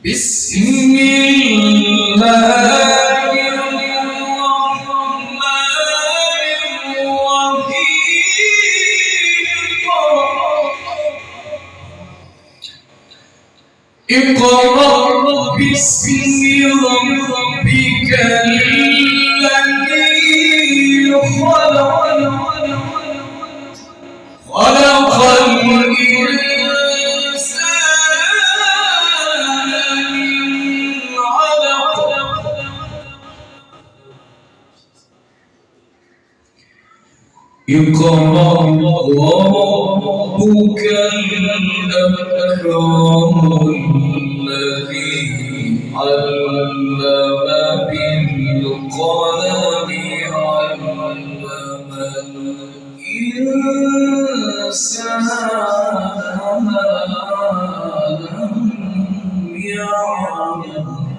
بسم الله الرحمن الرحيم اقرأ باسم ربك الذي خلق الإنسان من علق اقرأ وربك الأكرم الذي علم بالقلم علم الإنسان ما لم يعلم